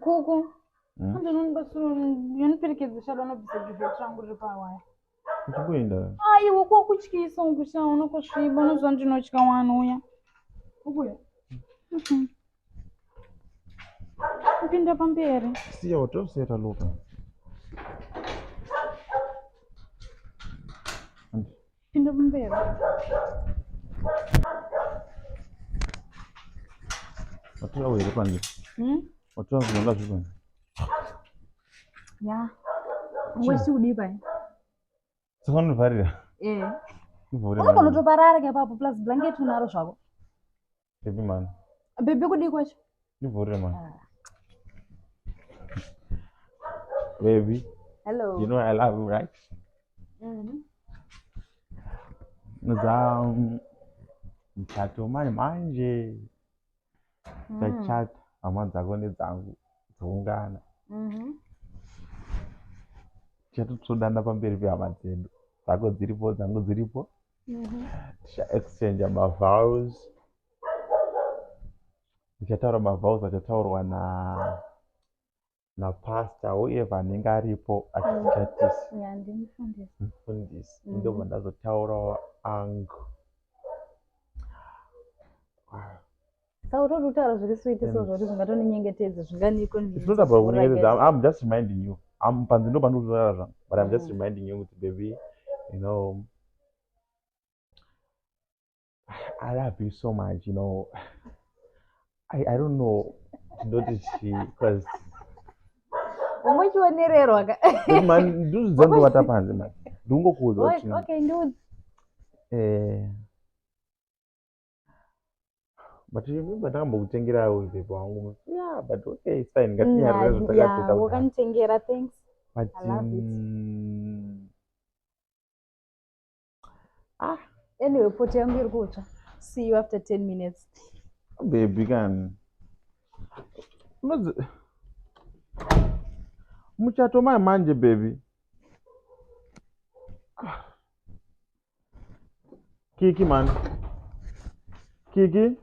Kuku. Yoniperekedza nobvisa chivheti changu riri pawaya. Uchikuenda? Iwe kwakutyisa ungusha unokosviba unozva ndinotya wanouya. Ukuya. Mpinda pamberi. Siya watosera luka. Pinda pamberi. Watora were panje. Watora kunonga zvipani. Ya. Ngwesi udipa. Sokano varira. Unogona kutoparara ngepapo plus blanket unaro zvako. Baby man. Baby kudi kwacho. Ndivhurire man. Baby. Hello. You know I love you, right? Mchato manje. Tachata hama dzako nedzangu dzoungana. Chatotodana pamberi pehama dzedu. Dzako dziripo, dzangu dziripo. Ticha-exchange ma-vows. Tichataura ma-vows achataurwa napastor whoever anenge aripo achichatisa. Mufundisi. Ndobva ndazotaurawo angu. Saka utoti utaura zviri sweet sezvoti zvingatonyengetedza zvinganiko. It's not about kunyengetedza. I'm just reminding you. Panze ndo pandotaura zvangu. But I'm just reminding you kuti baby, you know, I love you so much, you know. I don't know. Because Umechionererwa ka. Man, nduzidza ndowata panze man. Ndingokuudza kuti. Okay, ndudzi. But you remember ndakambokutengera baby wangu. Yeah, but okay, it's fine. Ngatinyarira zvatakapedza. Yeah, wakanditengera, thanks. But I love it. Anyway, poti yangu iri kutsva. See you after 10 minutes. Baby can. Muchato manje baby. Kiki man. Kiki.